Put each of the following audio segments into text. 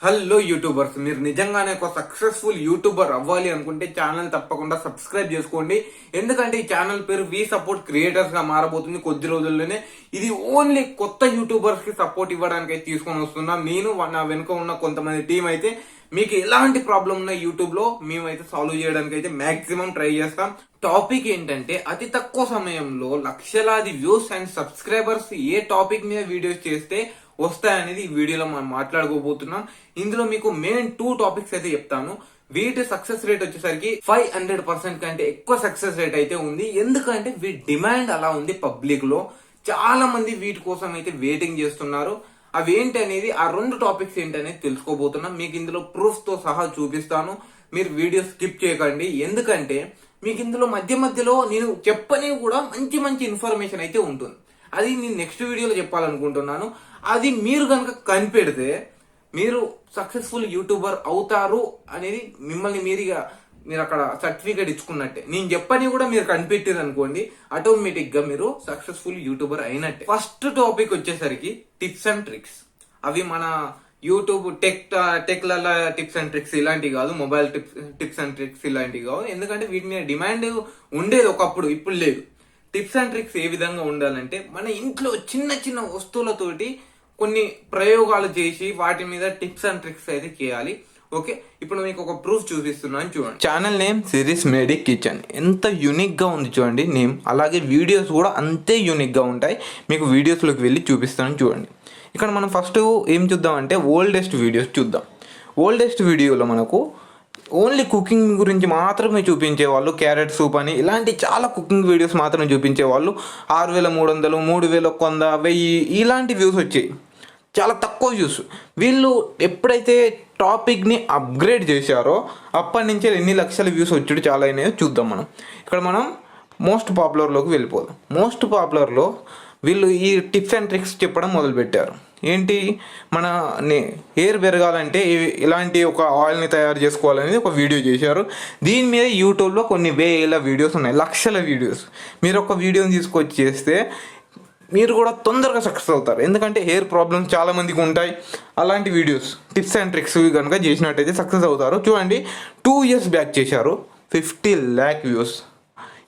Hello YouTubers, మీరు నిజంగానే ఒక సక్సెస్ఫుల్ యూట్యూబర్ అవ్వాలి అనుకుంటే ఛానల్ తప్పకుండా సబ్స్క్రైబ్ చేసుకోండి. ఎందుకంటే ఈ ఛానల్ పేరు వి సపోర్ట్ క్రియేటర్స్ గా మారబోతుంది కొద్ది రోజుల్లోనే. ఇది ఓన్లీ కొత్త యూట్యూబర్స్ కి సపోర్ట్ ఇవ్వడానికి అయితే తీసుకొని వస్తున్నా. నేను నా వెనుక ఉన్న కొంతమంది టీం అయితే మీకు ఎలాంటి ప్రాబ్లం ఉన్న యూట్యూబ్ లో మేమైతే సాల్వ్ చేయడానికి అయితే మాక్సిమం ట్రై చేస్తాం. టాపిక్ ఏంటంటే అతి తక్కువ సమయంలో లక్షలాది views and subscribers A topic మీద వీడియోస్ చేస్తే వస్తాయనేది ఈ వీడియోలో మనం మాట్లాడుకోబోతున్నాం. ఇందులో మీకు మెయిన్ 2 టాపిక్స్ అయితే చెప్తాను. వీటి సక్సెస్ రేట్ వచ్చేసరికి 500% కంటే ఎక్కువ సక్సెస్ రేట్ అయితే ఉంది. ఎందుకంటే వీటి డిమాండ్ అలా ఉంది పబ్లిక్ లో. చాలా మంది వీటి కోసం అయితే వెయిటింగ్ చేస్తున్నారు. అవి ఏంటి అనేది, ఆ 2 టాపిక్స్ ఏంటనేది తెలుసుకోబోతున్నాం. మీకు ఇందులో ప్రూఫ్ తో సహా చూపిస్తాను. మీరు వీడియో స్కిప్ చేయకండి. ఎందుకంటే మీకు ఇందులో మధ్య మధ్యలో నేను చెప్పని కూడా మంచి మంచి ఇన్ఫర్మేషన్ అయితే ఉంటుంది. అది నేను నెక్స్ట్ వీడియోలో చెప్పాలనుకుంటున్నాను. అది మీరు కనుక కనిపెడితే మీరు సక్సెస్ఫుల్ యూట్యూబర్ అవుతారు అనేది మిమ్మల్ని మీరు అక్కడ సర్టిఫికేట్ ఇచ్చుకున్నట్టే. నేను చెప్పని కూడా మీరు కనిపెట్టారు అనుకోండి, ఆటోమేటిక్ గా మీరు సక్సెస్ఫుల్ యూట్యూబర్ అయినట్టే. ఫస్ట్ టాపిక్ వచ్చేసరికి టిప్స్ అండ్ ట్రిక్స్. అవి మన యూట్యూబ్ టెక్ల టిప్స్ అండ్ ట్రిక్స్ ఇలాంటివి కాదు, మొబైల్ టిప్స్ అండ్ ట్రిక్స్ ఇలాంటివి కాదు. ఎందుకంటే వీటి మీద డిమాండ్ ఉండేది ఒకప్పుడు, ఇప్పుడు లేదు. టిప్స్ అండ్ ట్రిక్స్ ఏ విధంగా ఉండాలంటే, మన ఇంట్లో చిన్న చిన్న వస్తువులతోటి కొన్ని ప్రయోగాలు చేసి వాటి మీద టిప్స్ అండ్ ట్రిక్స్ అయితే చేయాలి. ఓకే, ఇప్పుడు మీకు ఒక ప్రూఫ్ చూపిస్తున్నాను చూడండి. Channel name series మేడీ kitchen. ఎంత యూనిక్ గా ఉంది చూడండి నేమ్. అలాగే వీడియోస్ కూడా అంతే యూనిక్ గా ఉంటాయి. మీకు వీడియోస్లోకి వెళ్ళి చూపిస్తాను చూడండి. ఇక్కడ మనం ఫస్ట్ ఏం చూద్దామంటే ఓల్డెస్ట్ వీడియోస్ చూద్దాం. ఓల్డెస్ట్ వీడియోలో మనకు ఓన్లీ కుకింగ్ గురించి మాత్రమే చూపించేవాళ్ళు. క్యారెట్ సూప్ అని ఇలాంటి చాలా కుకింగ్ వీడియోస్ మాత్రమే చూపించేవాళ్ళు. 6300, 3100, 1000 ఇలాంటి వ్యూస్ వచ్చాయి. చాలా తక్కువ వ్యూస్. వీళ్ళు ఎప్పుడైతే టాపిక్ని అప్గ్రేడ్ చేశారో అప్పటి నుంచే ఎన్ని లక్షల వ్యూస్ వచ్చాడు చాలా అయినాయో చూద్దాం మనం. ఇక్కడ మనం మోస్ట్ పాపులర్లోకి వెళ్ళిపోదాం. మోస్ట్ పాపులర్లో వీళ్ళు ఈ టిప్స్ అండ్ ట్రిక్స్ చెప్పడం మొదలుపెట్టారు. ఏంటి, మన హెయిర్ పెరగాలంటే ఇలాంటి ఒక ఆయిల్ని తయారు చేసుకోవాలనేది ఒక వీడియో చేశారు. దీని మీద యూట్యూబ్లో కొన్ని వేల వీడియోస్ ఉన్నాయి, లక్షల వీడియోస్. మీరు ఒక వీడియోని తీసుకొచ్చి చేస్తే మీరు కూడా తొందరగా సక్సెస్ అవుతారు. ఎందుకంటే హెయిర్ ప్రాబ్లమ్స్ చాలా మందికి ఉంటాయి. అలాంటి వీడియోస్ టిప్స్ అండ్ ట్రిక్స్ కనుక చేసినట్టయితే సక్సెస్ అవుతారు. చూడండి, 2 years బ్యాక్ చేశారు. 50 lakh వ్యూస్,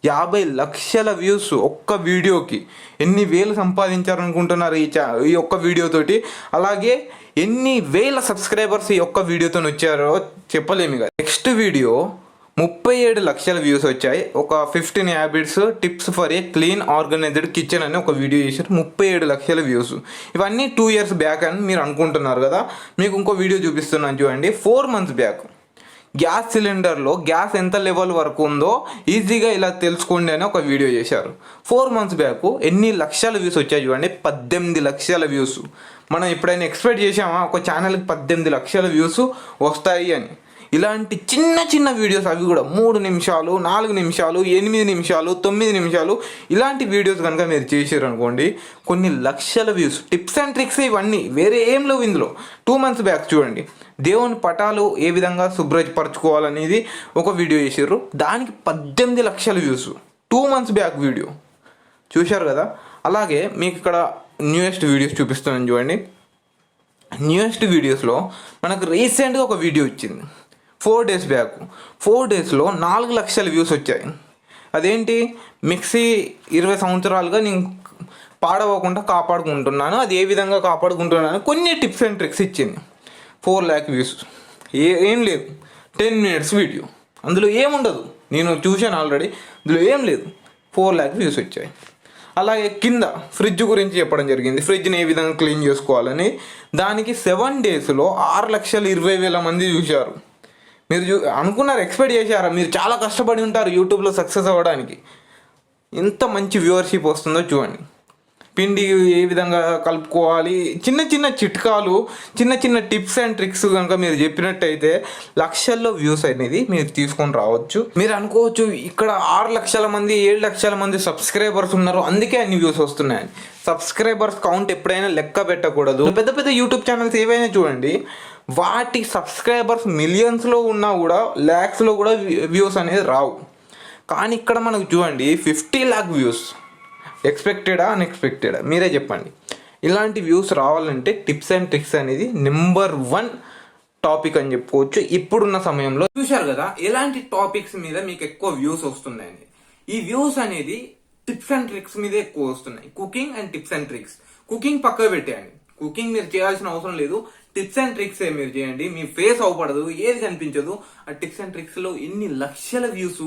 50 లక్షల వ్యూస్ ఒక్క వీడియోకి. ఎన్ని వేలు సంపాదించారనుకుంటున్నారు ఈ ఒక్క వీడియోతోటి. అలాగే ఎన్ని వేల సబ్స్క్రైబర్స్ ఈ ఒక్క వీడియోతో వచ్చారో చెప్పలేము. నెక్స్ట్ వీడియో 37 లక్షల వ్యూస్ వచ్చాయి. ఒక 15 habits tips for a clean organised kitchen అని ఒక వీడియో చేశారు. 37 లక్షల వ్యూస్. ఇవన్నీ 2 years బ్యాక్ అని మీరు అనుకుంటున్నారు కదా. మీకు ఇంకో వీడియో చూపిస్తున్నాను చూడండి. 4 months బ్యాక్ గ్యాస్ సిలిండర్లో గ్యాస్ ఎంత లెవెల్ వరకు ఉందో ఈజీగా ఇలా తెలుసుకోండి అని ఒక వీడియో చేశారు. 4 months బ్యాక్ ఎన్ని లక్షల వ్యూస్ వచ్చాయి చూడండి. 18 లక్షల వ్యూస్. మనం ఎప్పుడైనా ఎక్స్పెక్ట్ చేసామా ఒక ఛానల్కి 18 లక్షల వ్యూస్ వస్తాయి అని? ఇలాంటి చిన్న చిన్న వీడియోస్, అవి కూడా 3 నిమిషాలు, 4 నిమిషాలు, 8 నిమిషాలు, 9 నిమిషాలు, ఇలాంటి వీడియోస్ కనుక మీరు చేశారు అనుకోండి, కొన్ని లక్షల వ్యూస్. టిప్స్ అండ్ ట్రిక్స్ ఇవన్నీ, వేరే ఏం లేవు ఇందులో. 2 months బ్యాక్ చూడండి, దేవుని పటాలు ఏ విధంగా శుభ్రపరచుకోవాలనేది ఒక వీడియో చేశారు. దానికి 18 లక్షల వ్యూస్. 2 months బ్యాక్ వీడియో చూశారు కదా. అలాగే మీకు ఇక్కడ న్యూయెస్ట్ వీడియోస్ చూపిస్తున్నాను చూడండి. న్యూయెస్ట్ వీడియోస్లో మనకు రీసెంట్గా ఒక వీడియో వచ్చింది 4 days బ్యాక్. 4 daysలో 4 లక్షల వ్యూస్ వచ్చాయి. అదేంటి, మిక్సీ 20 సంవత్సరాలుగా నేను పాడవకుండా కాపాడుకుంటున్నాను, అది ఏ విధంగా కాపాడుకుంటున్నాను కొన్ని టిప్స్ అండ్ ట్రిక్స్ ఇచ్చింది. 4 lakh వ్యూస్. ఏం లేదు, 10 minutes వీడియో. అందులో ఏముండదు, నేను చూశాను ఆల్రెడీ, అందులో ఏం లేదు. 4 lakh వ్యూస్ వచ్చాయి. అలాగే కింద ఫ్రిడ్జ్ గురించి చెప్పడం జరిగింది. ఫ్రిడ్జ్ని ఏ విధంగా క్లీన్ చేసుకోవాలని. దానికి 7 daysలో 6,20,000 మంది చూశారు. మీరు అనుకున్నారు, ఎక్స్పెక్ట్ చేశారా? మీరు చాలా కష్టపడి ఉంటారు యూట్యూబ్లో సక్సెస్ అవ్వడానికి. ఎంత మంచి వ్యూవర్షిప్ వస్తుందో చూడండి. పిండి ఏ విధంగా కలుపుకోవాలి, చిన్న చిన్న చిట్కాలు, చిన్న చిన్న టిప్స్ అండ్ ట్రిక్స్ కనుక మీరు చెప్పినట్టయితే లక్షల్లో వ్యూస్ అనేది మీరు తీసుకొని రావచ్చు. మీరు అనుకోవచ్చు ఇక్కడ 6 లక్షల మంది, 7 లక్షల మంది సబ్స్క్రైబర్స్ ఉన్నారు, అందుకే అన్ని వ్యూస్ వస్తున్నాయని. సబ్స్క్రైబర్స్ కౌంట్ ఎప్పుడైనా లెక్క పెట్టకూడదు. పెద్ద పెద్ద యూట్యూబ్ ఛానల్స్ ఏవైనా చూడండి, వాటి సబ్స్క్రైబర్స్ మిలియన్స్లో ఉన్నా కూడా ల్యాక్స్లో కూడా వ్యూస్ అనేది రావు. కానీ ఇక్కడ మనకు చూడండి 50 lakh వ్యూస్. ఎక్స్పెక్టెడా అన్ఎక్స్పెక్టెడా మీరే చెప్పండి. ఇలాంటి వ్యూస్ రావాలంటే టిప్స్ అండ్ ట్రిక్స్ అనేది నెంబర్ 1 టాపిక్ అని చెప్పుకోవచ్చు ఇప్పుడున్న సమయంలో. చూశారు కదా ఎలాంటి టాపిక్స్ మీద మీకు ఎక్కువ వ్యూస్ వస్తున్నాయని. ఈ వ్యూస్ అనేది టిప్స్ అండ్ ట్రిక్స్ మీద ఎక్కువ వస్తున్నాయి. Cooking and tips and tricks. Cooking పక్కకు పెట్టేయండి, కుకింగ్ మీరు చేయాల్సిన అవసరం లేదు. టిప్స్ అండ్ ట్రిక్స్ మీరు చేయండి. మీ ఫేస్ అవపడదు, ఏది కనిపించదు. ఆ టిప్స్ అండ్ ట్రిక్స్ లో ఎన్ని లక్షల వ్యూస్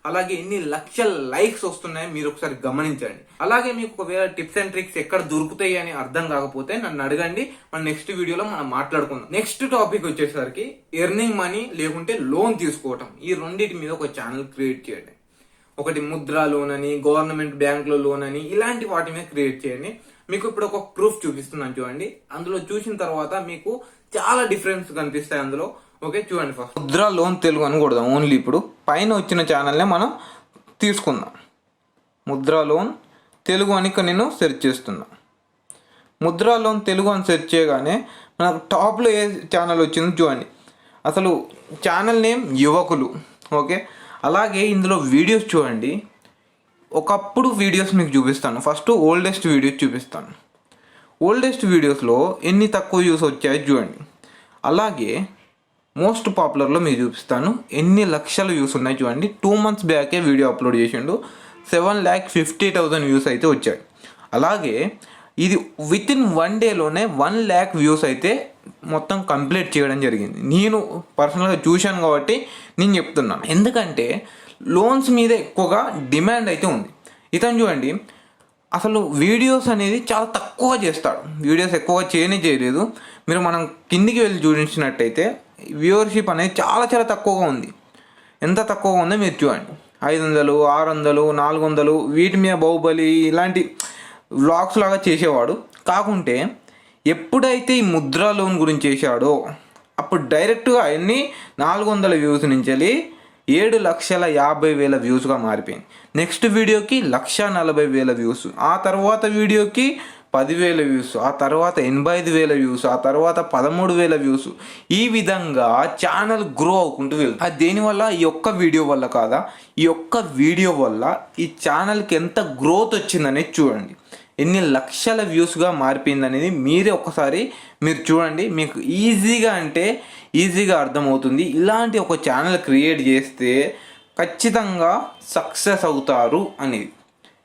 అలాగే ఎన్ని లక్షల లైక్స్ వస్తున్నాయో మీరు ఒకసారి గమనించండి. అలాగే మీకు ఒకవేళ టిప్స్ అండ్ ట్రిక్స్ ఎక్కడ దొరుకుతాయి అని అర్థం కాకపోతే నన్ను అడగండి, మన నెక్స్ట్ వీడియోలో మనం మాట్లాడుకుందాం. నెక్స్ట్ టాపిక్ వచ్చేసరికి ఎర్నింగ్ మనీ లేకుంటే లోన్ తీసుకోవటం. ఈ రెండింటి మీద ఒక ఛానల్ క్రియేట్ చేయండి. ఒకటి ముద్రా లోన్ అని, గవర్నమెంట్ బ్యాంక్ లో లోన్ అని, ఇలాంటి వాటి మీద క్రియేట్ చేయండి. మీకు ఇప్పుడు ఒక ప్రూఫ్ చూపిస్తున్నాను చూడండి. అందులో చూసిన తర్వాత మీకు చాలా డిఫరెన్స్ కనిపిస్తాయి అందులో. ఓకే చూడండి, ఫస్ట్ ముద్రా లోన్ తెలుగు అని కొడదాం. ఓన్లీ ఇప్పుడు పైన వచ్చిన ఛానల్నే మనం తీసుకుందాం. ముద్రా లోన్ తెలుగు అని నేను సెర్చ్ చేస్తున్నా. ముద్రా లోన్ తెలుగు అని సెర్చ్ చేయగానే మనకు టాప్లో ఏ ఛానల్ వచ్చిందో చూడండి. అసలు ఛానల్ నేమ్ యువకులు. ఓకే, అలాగే ఇందులో వీడియోస్ చూడండి. ఒకప్పుడు వీడియోస్ మీకు చూపిస్తాను. ఫస్ట్ ఓల్డెస్ట్ వీడియోస్ చూపిస్తాను. ఓల్డెస్ట్ వీడియోస్లో ఎన్ని తక్కువ వ్యూస్ వచ్చాయో చూడండి. అలాగే మోస్ట్ పాపులర్లో మీకు చూపిస్తాను ఎన్ని లక్షల వ్యూస్ ఉన్నాయి చూడండి. 2 months బ్యాకే వీడియో అప్లోడ్ చేసిండు. 7,50,000 వ్యూస్ అయితే వచ్చాయి. అలాగే ఇది విత్ ఇన్ 1 dayలోనే 1 lakh వ్యూస్ అయితే మొత్తం కంప్లీట్ చేయడం జరిగింది. నేను పర్సనల్గా చూశాను కాబట్టి నేను చెప్తున్నాను. ఎందుకంటే లోన్స్ మీద ఎక్కువగా డిమాండ్ అయితే ఉంది. ఇతను చూడండి అసలు వీడియోస్ అనేది చాలా తక్కువ చేస్తాడు. వీడియోస్ ఎక్కువగా చేయలేదు. మీరు మనం కిందికి వెళ్ళి చూపించినట్టయితే వ్యూవర్షిప్ అనేది చాలా చాలా తక్కువగా ఉంది. ఎంత తక్కువగా ఉందో మీరు చూడండి. 500, 600, 400 వీటి మీద బాహుబలి ఇలాంటి వ్లాగ్స్ లాగా చేసేవాడు. కాకుంటే ఎప్పుడైతే ఈ ముద్రా లోన్ గురించి చేశాడో అప్పుడు డైరెక్ట్గా అన్ని 400 వ్యూస్ నుంచి వెళ్ళి 7,50,000 వ్యూస్గా మారిపోయింది. నెక్స్ట్ వీడియోకి 1,40,000 వ్యూస్, ఆ తర్వాత వీడియోకి 10,000 వ్యూస్, ఆ తర్వాత 85,000 వ్యూస్, ఆ తర్వాత 13,000 వ్యూస్. ఈ విధంగా ఛానల్ గ్రో అవుకుంటూ వెళ్తుంది. అది దేనివల్ల? ఈ ఒక్క వీడియో వల్ల కాదా, ఈ ఒక్క వీడియో వల్ల ఈ ఛానల్కి ఎంత గ్రోత్ వచ్చిందనేది చూడండి. ఎన్ని లక్షల వ్యూస్గా మారిపోయింది అనేది మీరే ఒకసారి మీరు చూడండి. మీకు ఈజీగా అర్థమవుతుంది. ఇలాంటి ఒక ఛానల్ క్రియేట్ చేస్తే ఖచ్చితంగా సక్సెస్ అవుతారు అనేది.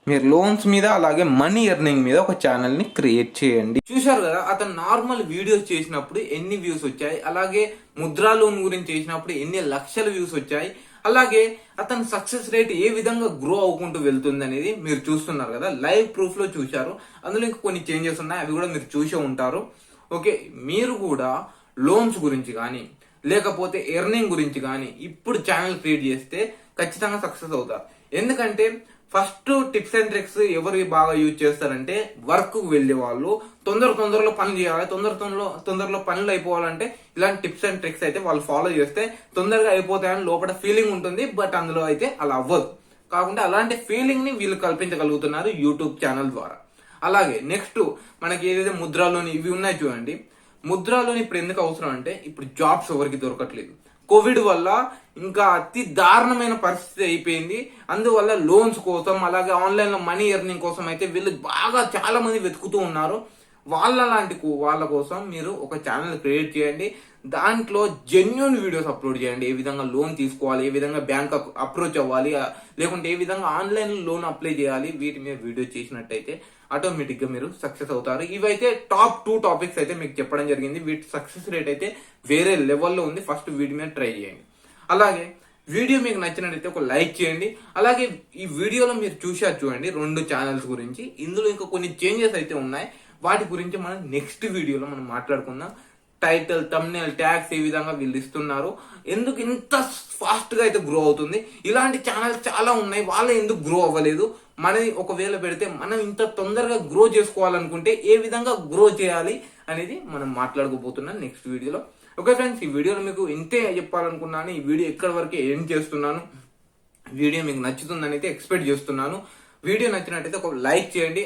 మీరు లోన్స్ మీద అలాగే మనీ ఎర్నింగ్ మీద ఒక ఛానల్ని క్రియేట్ చేయండి. చూశారు కదా అతను నార్మల్ వీడియోస్ చేసినప్పుడు ఎన్ని వ్యూస్ వచ్చాయి, అలాగే ముద్రా లోన్ గురించి చేసినప్పుడు ఎన్ని లక్షల వ్యూస్ వచ్చాయి, అలాగే అతని సక్సెస్ రేట్ ఏ విధంగా గ్రో అవ్వకుంటూ వెళ్తుంది అనేది మీరు చూస్తున్నారు కదా. లైవ్ ప్రూఫ్ లో చూశారు. అందులో ఇంకా కొన్ని చేంజెస్ ఉన్నాయి, అవి కూడా మీరు చూసే ఉంటారు. ఓకే, మీరు కూడా లోన్స్ గురించి కానీ లేకపోతే ఎర్నింగ్ గురించి కానీ ఇప్పుడు ఛానల్ క్రియేట్ చేస్తే ఖచ్చితంగా సక్సెస్ అవుతారు. ఎందుకంటే ఫస్ట్ టిప్స్ అండ్ ట్రిక్స్ ఎవరు బాగా యూజ్ చేస్తారంటే వర్క్ వెళ్ళే వాళ్ళు, తొందరలో పనులు చేయాలి, తొందరలో పనులు అయిపోవాలంటే ఇలాంటి టిప్స్ అండ్ ట్రిక్స్ అయితే వాళ్ళు ఫాలో చేస్తే తొందరగా అయిపోతాయని లోపల ఫీలింగ్ ఉంటుంది. బట్ అందులో అయితే అలా అవ్వదు. కాకుండా అలాంటి ఫీలింగ్ ని వీళ్ళు కల్పించగలుగుతున్నారు యూట్యూబ్ ఛానల్ ద్వారా. అలాగే నెక్స్ట్ మనకి ఏదైతే ముద్రాలోని ఇవి ఉన్నాయి చూడండి. ముద్రాలోని ఇప్పుడు ఎందుకు అవసరం అంటే ఇప్పుడు జాబ్స్ ఎవరికి దొరకట్లేదు. కోవిడ్ వల్ల ఇంకా అతి దారుణమైన పరిస్థితి అయిపోయింది. అందువల్ల లోన్స్ కోసం అలాగే ఆన్లైన్ లో మనీ ఎర్నింగ్ కోసం అయితే వీళ్ళు బాగా చాలా మంది వెతుకుతూ ఉన్నారు. వాళ్ళ కోసం మీరు ఒక ఛానల్ క్రియేట్ చేయండి. దాంట్లో జెన్యూన్ వీడియోస్ అప్లోడ్ చేయండి. ఏ విధంగా లోన్ తీసుకోవాలి, ఏ విధంగా బ్యాంక్ అప్రోచ్ అవ్వాలి, లేకుంటే ఏ విధంగా ఆన్లైన్ లోన్ అప్లై చేయాలి, వీటి మీద వీడియో చేసినట్టయితే ఆటోమేటిక్ గా మీరు సక్సెస్ అవుతారు. ఇవైతే టాప్ 2 టాపిక్స్ అయితే మీకు చెప్పడం జరిగింది. వీటి సక్సెస్ రేట్ అయితే వేరే లెవెల్లో ఉంది. ఫస్ట్ వీటి మీద ట్రై చేయండి. అలాగే వీడియో మీకు నచ్చినట్లయితే ఒక లైక్ చేయండి. అలాగే ఈ వీడియోలో మీరు చూశారు చూడండి 2 ఛానల్స్ గురించి. ఇందులో ఇంకా కొన్ని చేంజెస్ అయితే ఉన్నాయి. వాటి గురించి మనం నెక్స్ట్ వీడియోలో మనం మాట్లాడుకుందాం. టైటిల్, థంబ్నెయిల్, ట్యాగ్స్ ఏ విధంగా వీళ్ళు ఇస్తున్నారు, ఎందుకు ఇంత ఫాస్ట్ గా అయితే గ్రో అవుతుంది, ఇలాంటి ఛానల్స్ చాలా ఉన్నాయి, వాళ్ళు ఎందుకు గ్రో అవ్వలేదు, మనది ఒకవేళ పెడితే మనం ఇంత తొందరగా గ్రో చేసుకోవాలనుకుంటే ఏ విధంగా గ్రో చేయాలి అనేది మనం మాట్లాడుకోబోతున్నాం నెక్స్ట్ వీడియోలో. ఓకే ఫ్రెండ్స్, ఈ వీడియోలో మీకు ఇంతే చెప్పాలనుకున్నాను. ఈ వీడియో ఎక్కడి వరకు ఏం చేస్తున్నాను, వీడియో మీకు నచ్చుతుందని అయితే ఎక్స్పెక్ట్ చేస్తున్నాను. వీడియో నచ్చినట్టయితే ఒక లైక్ చేయండి.